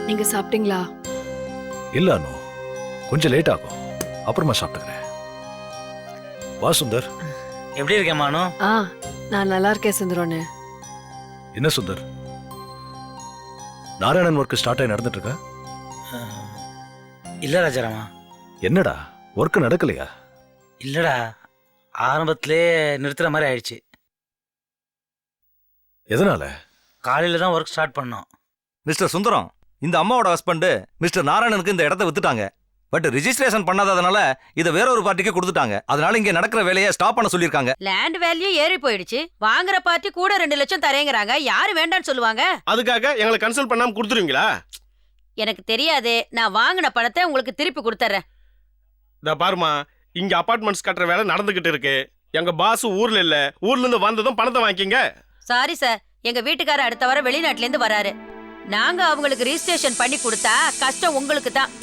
நீங்க சாப்பிட்டீங்களா? இல்ல அனு, கொஞ்சம் லேட் ஆகும், அப்புறமா சாப்பிட்டுக்கிறேன். வா சுந்தர். எப்படி இருக்கேன் மானு? நான் நல்லா இருக்கேன் சுந்தரனே. என்ன சுந்தர், நாராயணன் ஒர்க் ஸ்டார்ட் ஆகி நடந்துட்டு இருக்கா? இல்ல ராஜாராமா. என்னடா ஒர்க் நடக்கலையா? இல்லடா, ஆரம்பத்திலே நிறுத்துற மாதிரி ஆயிடுச்சு. எதனால? காலையில தான் ஒர்க் ஸ்டார்ட் பண்ணோம். மிஸ்டர் சுந்தரம், இந்த அம்மாவோட ஹஸ்பண்ட் மிஸ்டர் நாராயணனுக்கு இந்த இடத்த வித்துட்டாங்க. பட் ரிஜிஸ்ட்ரேஷன் பண்ணாததுனால இதை வேற ஒரு பார்ட்டிக்கு கொடுத்துட்டாங்க. அதனால இங்க நடக்கிற வேலையை ஸ்டாப் பண்ண சொல்லிருக்காங்க. லேண்ட் வேல்யூ ஏறி போயிடுச்சு. வாங்குற பார்ட்டி கூட 2 லட்சம் தரேங்கறாங்க. யாரு வேண்டான்னு சொல்லுவாங்க? அதுக்காக எங்களை கன்சல்ட் பண்ணாம கொடுத்துருவீங்களா? எனக்கு தெரியாது. நான் வாங்கின பணத்தை உங்களுக்கு திருப்பி கொடுத்துறேன். இத பாருமா, இங்க அபார்ட்மெண்ட்ஸ் கட்டுற வேலை நடந்துகிட்டு இருக்கு. எங்க பாஸ் ஊர்ல இல்ல, ஊர்ல இருந்து வந்ததும் பணத்தை வாங்கிங்க. சாரி சார், எங்க வீட்டுக்காரர் அடுத்த வாரம் வெளிநாட்டுல இருந்து வராரு. நாங்க அவங்களுக்கு ரிஜிஸ்ட்ரேஷன் பண்ணி கொடுத்தா கஷ்டம் உங்களுக்கு தான்.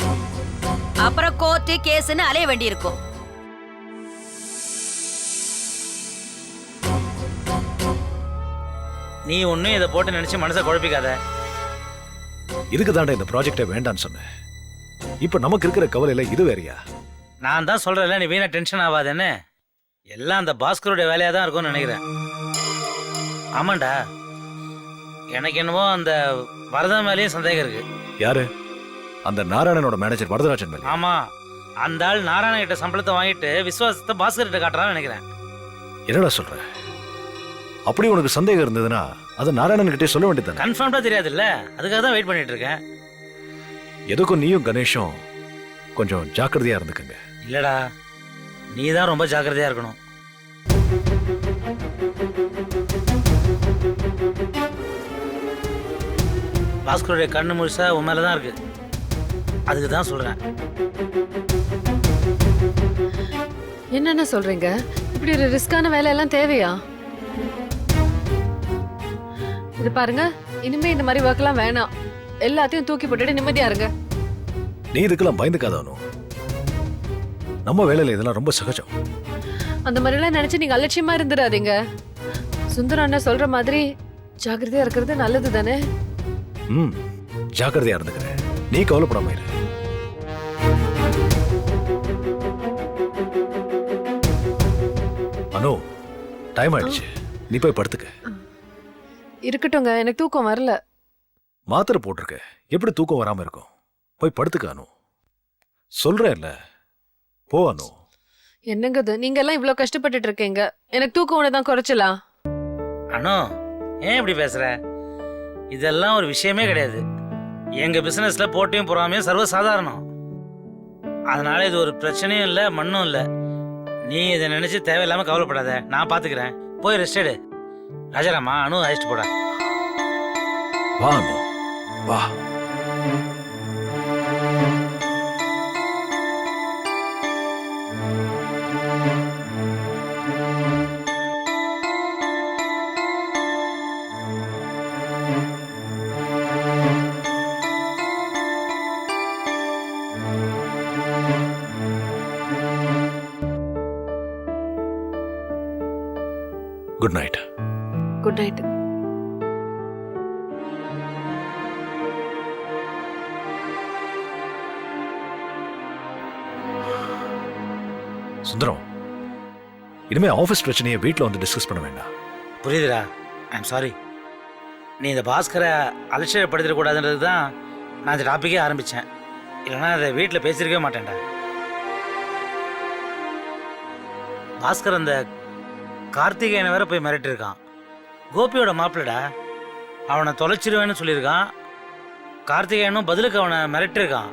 அப்புறம் கோர்ட்டு கேஸ்னு அலைய வேண்டி இருக்கும். நீ ஒன்னும் இதை போட்டு நினைச்சு மனசை குழப்பிக்காத. இதுக்கு தாண்டா இந்த ப்ராஜெக்டை வேண்டான்னு சொன்னேன். இப்ப நமக்கு இருக்கிற கவலையில இது வேறையா? நான் தான் சொல்றேன்ல, நீ வீணா டென்ஷன் ஆகாதேன்னு. எல்லாம் அந்த பாஸ்கருடைய வேலையா தான் இருக்கும்னு நினைக்கிறேன். ஆமாண்டா, எனக்கு என்னவோ அந்த வரதன் மேலேயும் சந்தேகம் இருக்கு. யாரு? அந்த நாராயணனோட மேனேஜர் வரதராஜன் மேலே? ஆமா, அந்த ஆள் நாராயண கிட்ட சம்பளத்தை வாங்கிட்டு விசுவாசத்தை பாஸ்கர் கிட்ட காட்டுறான்னு நினைக்கிறேன். என்னடா சொல்ற? அப்படி உனக்கு சந்தேகம் இருந்ததுன்னா அதை நாராயணன் கிட்டே சொல்ல வேண்டியது. கன்ஃபார்ம்டா தெரியாது இல்ல, அதுக்காக தான் வெயிட் பண்ணிட்டு இருக்கேன். எதுக்கும் நீயும் கணேஷும் கொஞ்சம் ஜாக்கிரதையா இருந்துக்கங்க. இல்லடா, நீ தான் ரொம்ப ஜாக்கிரதையா இருக்கணும். பாஸ்கருடைய கண்ணு முழுசா உன் மேலதான் இருக்கு. அதுக்கு தான் சொல்றேன். என்னென்ன சொல்றீங்க? இப்படி ஒரு ரிஸ்கான வேலையெல்லாம் தேவையா? இது பாருங்க, இனிமே இந்த மாதிரி ஒர்க்லாம் வேணாம். எல்லாத்தையும் தூக்கி போட்டுட்டு நிம்மதியா இருங்க. நீ இதுக்கெல்லாம் பயந்துக்காதானோ? நம்ம வேலையில இதெல்லாம் ரொம்ப சகஜம். அந்த மாதிரிலாம் நினைச்சு நீங்க அலட்சியமா இருந்துடாதீங்க. சுந்தரம் அண்ணா சொல்ற மாதிரி ஜாக்கிரதையா இருக்கிறது நல்லது தானே? ஜாக்கிரதையா இருந்துக்கிறேன், நீ கவலைப்படாம இரு. அனு, டைம் ஆயிடுச்சு, நீ போய் படுத்துக்க. இருக்கட்டுங்க, எனக்கு தூக்கம் வரல. மாத்திரை போட்டிருக்க, எப்படி தூக்கம் வராம இருக்கும்? போய் படுத்துக்க அனு, சொல்றேன்ல. போ அனு. என்னங்க இது, நீங்க எல்லாம் இவ்வளவு கஷ்டப்பட்டுட்டு இருக்கீங்க, எனக்கு தூக்கம் ஒண்ணுதான் குறைச்சலாம். அனு, ஏன் இப்படி பேசுற? இதெல்லாம் ஒரு விஷயமே கிடையாது. எங்க பிசினஸ்ல போட்டியும் பொறாமையும் சர்வசாதாரணம். அதனால இது ஒரு பிரச்சனையும் இல்ல, மண்ணும் இல்ல. நீ இதை நினைச்சு தேவையில்லாம கவலைப்படாத, நான் பாத்துக்கிறேன். போய் ரெஸ்ட் எடு. ராஜாராமா, அனு அழைச்சிட்டு போட. வா அனு, வா. Good night. Good night. Sundaram, இனிமே ஆபீஸ் பிரச்சனையை வீட்டில் வந்து டிஸ்கஸ் பண்ண வேண்டாம். புரியுதுடா, ஐம் சாரி. நீ இந்த பாஸ்கரை அலட்சியப்படுத்திடக்கூடாதுன்றது தான் நான் இந்த டாப்பிக்கே ஆரம்பித்தேன். இல்லைன்னா அதை வீட்டில் பேசியிருக்கவே மாட்டேன்டா. பாஸ்கர் அந்த கார்த்திகேயனை வேற போய் மிரட்டிருக்கான். கோபியோட மாப்பிள்ளடா, அவனை தொலைச்சிருவேன்னு சொல்லியிருக்கான். கார்த்திகேயனும் பதிலுக்கு அவனை மிரட்டிருக்கான்.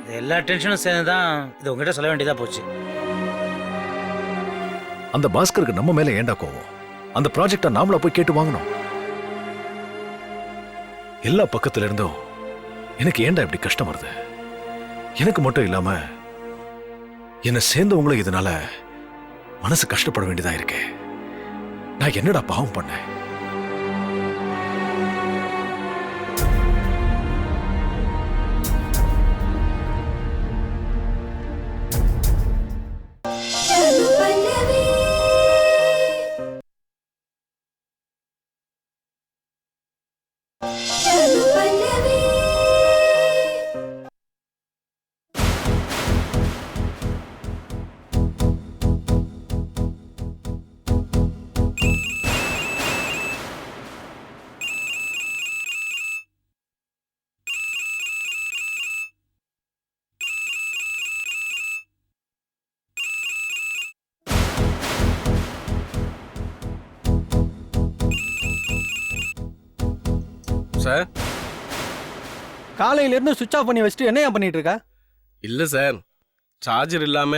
இது எல்லா டென்ஷனும் சேர்ந்து தான் இது உங்ககிட்ட சொல்ல வேண்டியதாக போச்சு. அந்த பாஸ்கருக்கு நம்ம மேல ஏண்டா கோவம்? அந்த ப்ராஜெக்டை நாமளா போய் கேட்டு வாங்கணும். எல்லா பக்கத்துல இருந்தும் எனக்கு ஏண்டா இப்படி கஷ்டம் வருது? எனக்கு மட்டும் இல்லாம என்ன சேர்ந்தவங்களும் இதனால மனசு கஷ்டப்பட வேண்டியதா இருக்கே. நான் என்னடா பாவம் பண்ணேன்? சார் காலையில இருந்து சுவிட்ச் ஆஃப் பண்ணி வச்சுட்டு என்னையா பண்ணிட்டு இருக்க? இல்ல சார், சார்ஜர் இல்லாம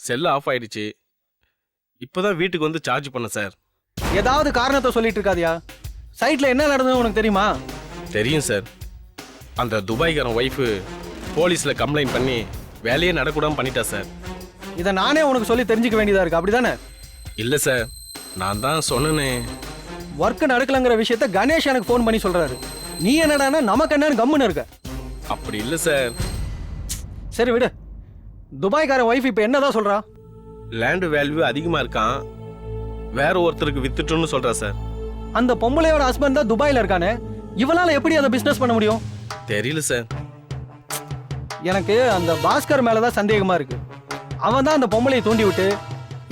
செல் ஆஃப் ஆயிடுச்சு. இப்போதான் வீட்டுக்கு வந்து சார்ஜ் பண்ண சார். ஏதாவது காரணத்தை சொல்லிட்டு இருக்காதியா? சைட்ல என்ன நடந்தது உனக்கு தெரியுமா? தெரியும் சார். அந்த துபாய்காரன் ஒய்ஃபு போலீஸ்ல கம்ப்ளைண்ட் பண்ணி வேலையே நடக்கூடாம பண்ணிட்டா சார். இதை நானே உனக்கு சொல்லி தெரிஞ்சுக்க வேண்டியதா இருக்கு, அப்படிதானே? இல்ல சார், நான் தான் சொன்னேனே. ஒர்க் நடக்கலங்கிற விஷயத்த கணேஷ் எனக்கு ஃபோன் பண்ணி சொல்றாரு. நீ என்னடானா நமக்கு என்னன்னு கம்முன்னு இருக்க. அப்படி இல்ல சார். சரி விடு. துபாய்க்கார ஒய்ஃப் இப்ப என்னதான் சொல்றா? லேண்ட் வேல்யூ அதிகமா இருக்கான், வேற ஒருத்தருக்கு வித்துட்டோன்னு சொல்றா சார். அந்த பொம்பளையோட ஹஸ்பண்ட் தான் துபாயில இருக்கானே, இவளால எப்படி அதை பிசினஸ் பண்ண முடியும்? தெரியல சார். எனக்கு அந்த பாஸ்கர் மேலதான் சந்தேகமா இருக்கு. அவன் தான் அந்த பொம்பளையை தூண்டி விட்டு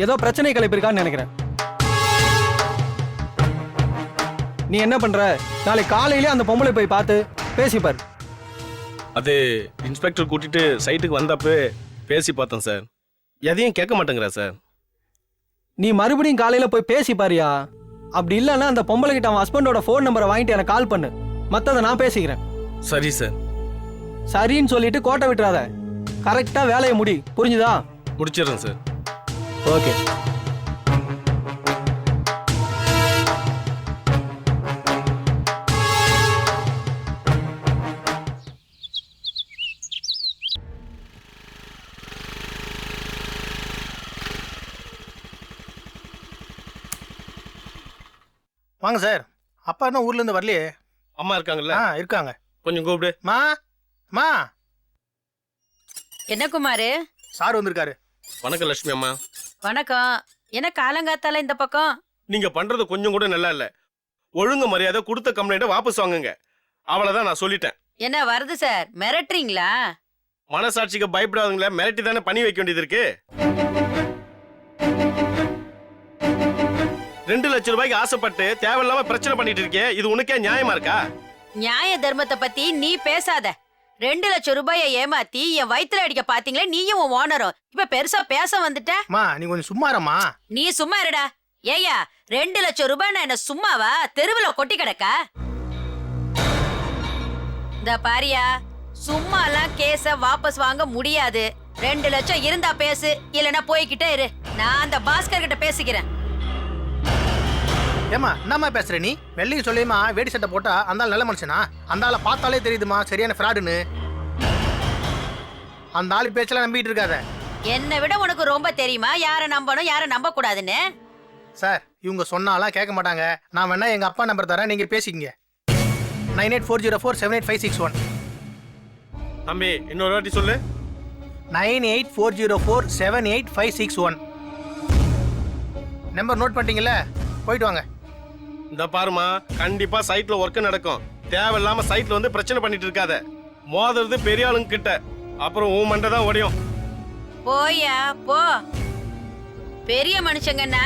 ஏதோ பிரச்சனை கிளப்பிருக்கான்னு நினைக்கிறேன். நீ என்ன பண்ற? நாளைக்கு காலையிலே அந்த பொம்பளை போய் பார்த்து பேசிப்பார். அது இன்ஸ்பெக்டர் கூட்டிட்டு சைட்டுக்கு வந்தப்ப பேசி பார்த்தேன் சார். எதையும் கேட்க மாட்டேங்கிறா சார். நீ மறுபடியும் காலையில போய் பேசி பாரியா. அப்படி இல்லைன்னா அந்த பொம்பளை கிட்ட அவன் ஹஸ்பண்டோட ஃபோன் நம்பரை வாங்கிட்டு எனக்கு கால் பண்ணு. மற்றதை நான் பேசிக்கிறேன். சரி சார். சரின்னு சொல்லிட்டு கோட்டை விட்டுறாத. கரெக்டா வேலையை முடி, புரிஞ்சுதா? முடிச்சிடுறேன் சார். ஓகே. வாங்க சார். அப்பா என்ன ஊர்ல இருந்து வரலையே? அம்மா இருக்காங்கல்ல? இருக்காங்க. கொஞ்சம் கூப்பிடு. மா மா. என்ன குமாரு? சார் வந்திருக்காரு. வணக்கம் லட்சுமி அம்மா. வணக்கம். என்ன காலங்காத்தால இந்த பக்கம்? நீங்க பண்றது கொஞ்சம் கூட நல்லா இல்ல. ஒழுங்கு மரியாதை கொடுத்த கம்ப்ளைண்ட்டை வாபஸ் வாங்குங்க. அவ்வளவுதான், நான் சொல்லிட்டேன். என்ன வருது சார்? மிரட்டுறீங்களா? மனசாட்சிக்கு பயப்படாதுங்களே, மிரட்டி தானே பண்ணி வைக்க வேண்டியது இருக்கு. 2 லட்சம் ரூபாய்க்கு ஆசைப்பட்டு தேவையில்லாம பிரச்சனை பண்ணிட்டு இருக்கே, இது உனக்கே நியாயமா இருக்கா? நியாய தர்மத்தை பத்தி நீ பேசாத. 2 லட்சம் ரூபாயை ஏமாத்தி என் வயித்துல அடிக்க பாத்தீங்களே நீயும் உன் ஓனரும். இப்ப பெருசா பேச வந்துட்ட. மா நீ கொஞ்சம் சும்மாரம்மா. நீ சும்மா இருடா. ஏயா 2 லட்சம் ரூபாய் என்ன சும்மாவா தெருவுல கொட்டி கிடக்க? இந்த பாரியா, சும்மாலாம் கேஸ வாபஸ் வாங்க முடியாது. 2 லட்சம் இருந்தா பேசு, இல்லனா போய்கிட்டே இரு. நான் அந்த பாஸ்கர் கிட்ட பேசிக்கிறேன். ஏமா என்னம்மா பேசுற நீ? வெள்ளையும் சொல்லியுமா வேடி சட்டை போட்டா அந்த ஆள் நல்ல மனுஷனா? அந்த ஆளை பார்த்தாலே தெரியுதுமா சரியான ஃப்ராடுன்னு. அந்த ஆளு பேச்செல்லாம் நம்பிட்டு இருக்காத. என்னை விட உனக்கு ரொம்ப தெரியுமா யாரை நம்பணும் யாரை நம்ப கூடாதுன்னு? சார் இவங்க சொன்னாலாம் கேட்க மாட்டாங்க. நான் வேணா எங்க அப்பா நம்பர் தரேன், நீங்க பேசிக்கங்க. 9840478561. தம்பி இன்னொரு வாட்டி சொல்லு. 9840478561. நம்பர் நோட் பண்ணிட்டீங்கல்ல? போயிட்டு வாங்க. இந்த பாருமா, கண்டிப்பா சைட்ல ஒர்க் நடக்கும். தேவையில்லாம சைட்ல வந்து பிரச்சனை பண்ணிட்டு இருக்காத. மோதுறது பெரிய ஆளுங்க கிட்ட, அப்புறம் உன் மண்டை தான் ஒடியும். போயா போ. பெரிய மனுஷங்கன்னா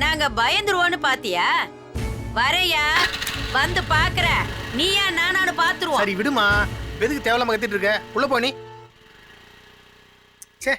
நாங்க பயந்துருவோன்னு பாத்தியா? வரையா வந்து பாக்குற. நீயா நானானு பாத்துருவோம். சரி விடுமா, எதுக்கு தேவையில்லாம கத்திட்டு இருக்க? உள்ள போ நீ. சே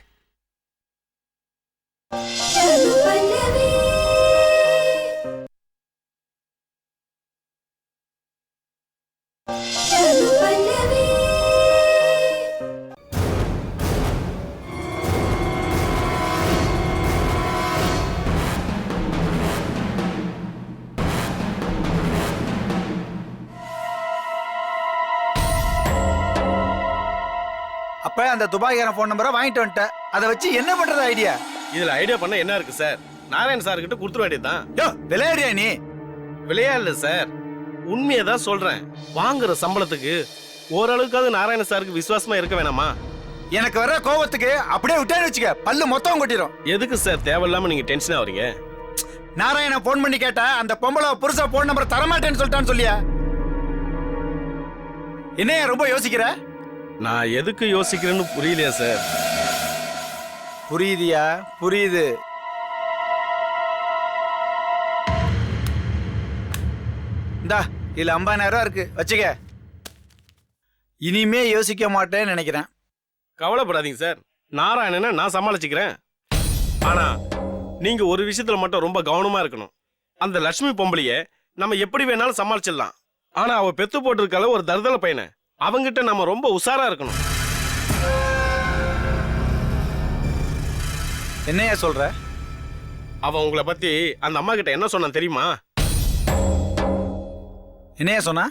அப்ப அந்த துபாய்காரன் போன் நம்பரை வாங்கிட்டு வந்துட்டேன். அதை வச்சு என்ன பண்றது ஐடியா? இதுல ஐடியா பண்ண என்ன இருக்கு சார்? நாராயண் சார் கிட்ட கொடுத்துட வேண்டியதுதான். யோ விளையாடுறியா நீ? விளையாடல சார், உண்மையை தான் சொல்றேன். வாங்குற சம்பளத்துக்கு ஓரளவுக்காவது நாராயண சாருக்கு விசுவாசமா இருக்க வேணாமா? எனக்கு வர கோவத்துக்கு அப்படியே விட்டேன்னு வச்சுக்க, பல்லு மொத்தம் கொட்டிடும். எதுக்கு சார் தேவையில்லாம நீங்க டென்ஷன் ஆவறீங்க? நாராயண போன் பண்ணி கேட்டா அந்த பொம்பளை புருஷா போன் நம்பர் தரமாட்டேன்னு சொல்லிட்டான்னு சொல்லியா? என்னையா ரொம்ப யோசிக்கிற? நான் எதுக்கு யோசிக்கிறேன்னு புரியலையா சார்? புரியுதியா? புரியுது. இந்தா இதுல 50,000 இருக்கு, வச்சுக்க. இனிமே யோசிக்க மாட்டேன்னு நினைக்கிறேன். கவலைப்படாதீங்க சார், நாராயணனை நான் சமாளிச்சுக்கிறேன். ஆனா நீங்க ஒரு விஷயத்துல மட்டும் ரொம்ப கவனமா இருக்கணும். அந்த லட்சுமி பொம்பளைய நம்ம எப்படி வேணாலும் சமாளிச்சிடலாம். ஆனா அவ பெத்து போட்டிருக்கால ஒரு தருதல பையனை, அவங்கிட்ட நம்ம ரொம்ப உஷாரா இருக்கணும். என்னையா சொல்ற? அவன் உங்களை பத்தி அந்த அம்மா கிட்ட என்ன சொன்னான் தெரியுமா? என்னையா சொன்னா?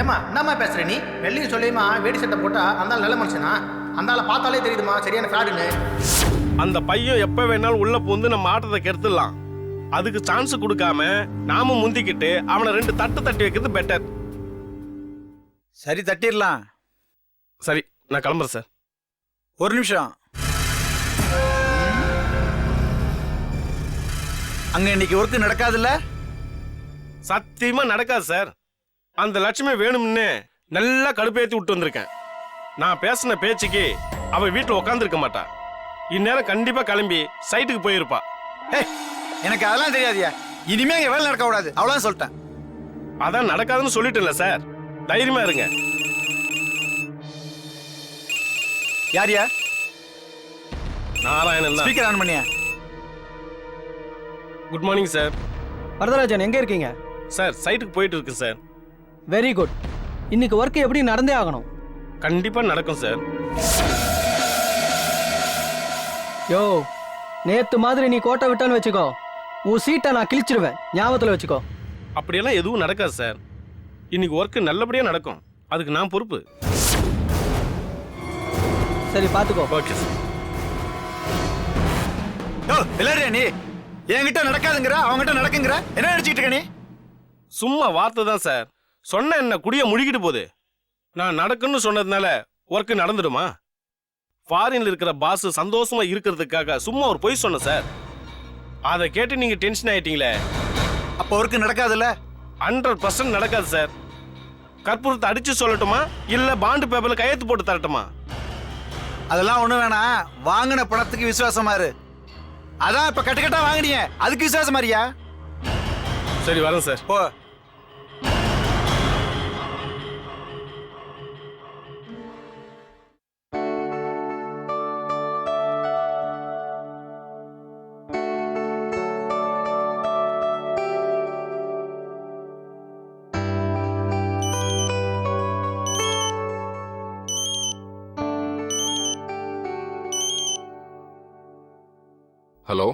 ஏமா என்னம்மா பேசுற நீ? வெள்ளையும் சொல்லியுமா வேடி சட்டை போட்டா அந்த ஆள் நல்ல மனுஷனா? அந்த ஆளை பார்த்தாலே தெரியுதுமா சரியான ஃப்ராடுன்னு. அந்த பையன் எப்ப வேணாலும் உள்ள பூந்து நம்ம ஆட்டத்தை கெடுத்துடலாம். அதுக்கு சான்ஸ் கொடுக்காம நாம முந்திக்கிட்டு அவனை 2 தட்டு தட்டி வைக்கிறது பெட்டர். சரி தட்டிடலாம். சரி நான் கிளம்புறேன் சார். ஒரு நிமிஷம். அங்க இன்னைக்கு ஒர்க் நடக்காதுல்ல? சத்தியமா நடக்காது சார். அந்த லட்சுமி வேணும்னு நல்லா கடுப்பேத்தி விட்டு வந்திருக்கேன். நான் பேசின பேச்சுக்கு அவ வீட்டுல உட்காந்துருக்க மாட்டா. இந்நேரம் கண்டிப்பா கிளம்பி சைட்டுக்கு போயிருப்பா. ஏய், எனக்கு அதெல்லாம் தெரியாதியா. இனிமே இங்க வேலை நடக்க கூடாது, அவ்வளவுதான் சொல்லிட்டேன். அதான் நடக்காதுன்னு சொல்லிட்டேன்ல சார், தைரியமா இருங்க. யாரியா? நாராயணன் தான். ஸ்பீக்கர் ஆன் பண்ணியா? Good morning sir. வரதராஜன் எங்க இருக்கீங்க? சார் சைட்டுக்கு போயிட்டு இருக்கு சார். Very good. இன்னைக்கு ஒர்க் எப்படி நடந்தே ஆகணும். கண்டிப்பா நடக்கும் சார். யோ, நேத்து மாதிரி நீ கோட்டை விட்டான்னு வச்சுக்கோ, உன் சீட்டை நான் கிழிச்சிருவேன், ஞாபகத்துல வச்சுக்கோ. அப்படியெல்லாம் எதுவும் நடக்காது சார். இன்னைக்கு ஒர்க் நல்லபடியா நடக்கும், அதுக்கு நான் பொறுப்பு. சரி பாத்துக்கோ. Okay sir. யோ விளையாடுறியா நீ? என்கிட்ட நடக்காதுங்கிற, அவங்ககிட்ட நடக்குங்கிற, என்ன நினைச்சிட்டு இருக்க நீ? சும்மா வார்த்தை தான் சார். சொன்ன என்ன குடிய முழுகிட்டு போகுது. நான் நடக்குன்னு சொன்னதுனால ஒர்க் நடந்துடுமா? ஃபாரின்ல இருக்கிற பாஸ் சந்தோஷமா இருக்கிறதுக்காக சும்மா ஒரு பொய் சொன்ன சார். அதை கேட்டு நீங்க டென்ஷன் ஆயிட்டீங்களே. அப்ப ஒர்க் நடக்காதுல்ல? 100% நடக்காது சார். கற்பூரத்தை அடிச்சு சொல்லட்டுமா இல்ல பாண்டு பேப்பர்ல கையெழுத்து போட்டு தரட்டுமா? அதெல்லாம் ஒண்ணு வேணாம். வாங்கின பணத்துக்கு விசுவாசமா இரு. அதான் இப்ப கட்டுக்கட்டா வாங்கினீங்க, அதுக்கு விசுவாசம் மாதிரியா? சரி வரேன் சார். போ. ஹலோ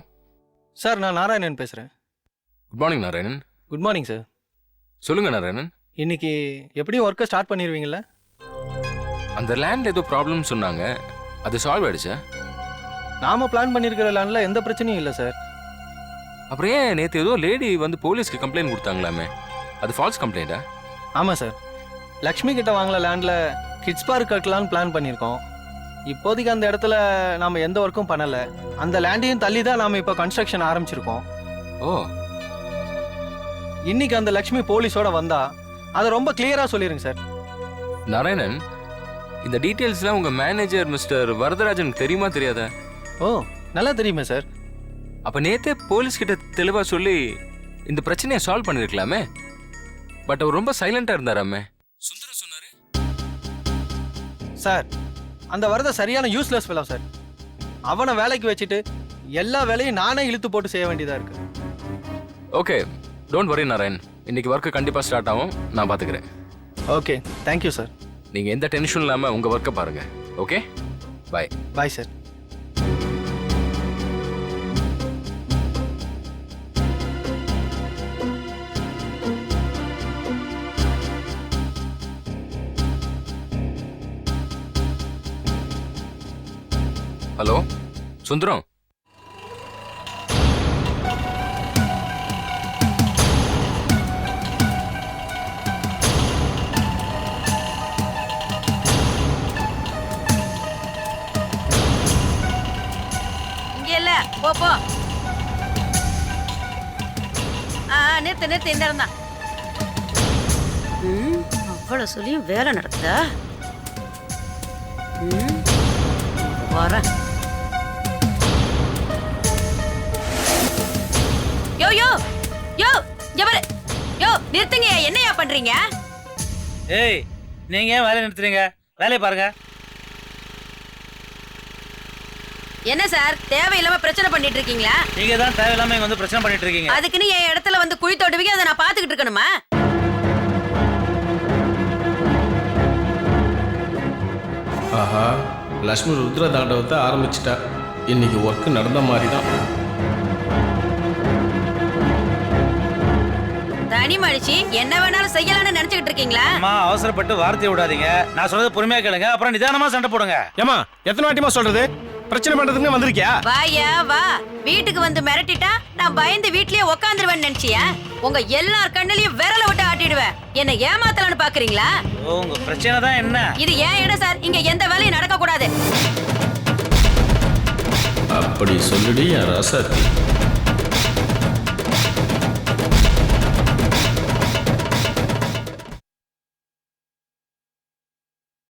சார், நான் நாராயணன் பேசுறேன். Good morning Narayanan. Good morning sir. சொல்லுங்க நாராயணன். இன்னைக்கு எப்படியும் ஒர்க்கை ஸ்டார்ட் பண்ணிடுவீங்கல்ல? அந்த லேண்ட் ஏதோ ப்ராப்ளம் சொன்னாங்க, அது சால்வ் ஆயிடுச்சா? நாம பிளான் பண்ணியிருக்கிற லேண்டில் எந்த பிரச்சனையும் இல்லை சார். அப்புறம் ஏன் நேற்று ஏதோ லேடி வந்து போலீஸ்க்கு கம்ப்ளைண்ட் கொடுத்தாங்களாமே, அது ஃபால்ஸ் கம்ப்ளைண்டா? ஆமாம் சார், லக்ஷ்மி கிட்ட வாங்கல லேண்டில் கிட்ஸ் பார்க் கட்டலான்னு பிளான் பண்ணியிருக்கோம். இப்போதைக்கு அந்த இடத்துல நாம் எந்த ஒர்க்கும் பண்ணலை. அந்த லேண்டையும் தள்ளி தான் நாம் இப்போ கன்ஸ்ட்ரக்ஷன் ஆரம்பிச்சிருக்கோம். ஓ, இன்னைக்கு அந்த லக்ஷ்மி போலீஸோட வந்தா அதை ரொம்ப கிளியராக சொல்லிடுங்க சார். நாராயணன், இந்த டீட்டெயில்ஸ்லாம் உங்கள் மேனேஜர் மிஸ்டர் வரதராஜனுக்கு தெரியுமா தெரியாதா? ஓ, நல்லா தெரியுமே சார். அப்போ நேற்றே போலீஸ்கிட்ட தெளிவாக சொல்லி இந்த பிரச்சனையை சால்வ் பண்ணியிருக்கலாமே. பட் அவர் ரொம்ப சைலண்டாக இருந்தாராமே. சுந்தரம் சொன்னாரு. சார், அந்த வரத சரியான யூஸ்லெஸ் ஃபெலோ சார். அவனை வேலைக்கு வச்சுட்டு எல்லா வேலையும் நானே இழுத்து போட்டு செய்ய வேண்டியதாக இருக்கு. ஓகே, டோன்ட் வரி நாராயண், இன்னைக்கு ஒர்க்கு கண்டிப்பாக ஸ்டார்ட் ஆகும், நான் பார்த்துக்கிறேன். Okay, thank you sir. நீங்கள் எந்த டென்ஷனும் இல்லாமல் உங்கள் ஒர்க்கை பாருங்கள். ஓகே, பாய். Bye sir. ஹலோ சுந்தரம். இல்ல போ போ. நிறுத்து நிறுத்து, இந்த இடம் தான். அவ்வளவு சொல்லியும் வேலை நடக்குதா? வரேன். யோ யோ யோ ஜபர் யோ, நிறுத்துங்க. என்னையா பண்றீங்க? ஏய், நீங்க ஏன் வேலையை நிறுத்துறீங்க? வேலையை பாருங்க. என்ன சார், தேவையில்லாம பிரச்சனை பண்ணிட்டு இருக்கீங்களா? நீங்க தான் தேவையில்லாம இங்க வந்து பிரச்சனை பண்ணிட்டு இருக்கீங்க. அதுக்குன்னு என் இடத்துல வந்து குழி தோட்டுவீங்க, அதை நான் பாத்துக்கிட்டு இருக்கணுமா? ஆஹா, லட்சுமி ருத்ர தாண்டவத்தை ஆரம்பிச்சிட்டா. இன்னைக்கு ஒர்க் நடந்த மாதிரி தான். தனி மனுஷி என்ன வேணாலும் செய்யலாம்னு நினைச்சுக்கிட்டு இருக்கீங்களா? அம்மா, அவசரப்பட்டு வார்த்தையை விடாதீங்க. நான் சொல்றது பொறுமையா கேளுங்க, அப்புறம் நிதானமா சண்டை போடுங்க. ஏமா, எத்தனை வாட்டிமா சொல்றது? பிரச்சனை பண்றதுக்கு வந்திருக்கியா? வாயா வா. வீட்டுக்கு வந்து மிரட்டிட்டா நான் பயந்து வீட்லயே உட்காந்துருவேன்னு நினைச்சியா? உங்க எல்லார் கண்ணிலையும் விரல விட்டு ஆட்டிடுவேன். என்ன ஏமாத்தலான்னு பாக்குறீங்களா? உங்க பிரச்சனை தான் என்ன? இது ஏன் இடம் சார், இங்க எந்த வேலையும் நடக்க கூடாது. அப்படி சொல்லுடி என் ரசத்தி.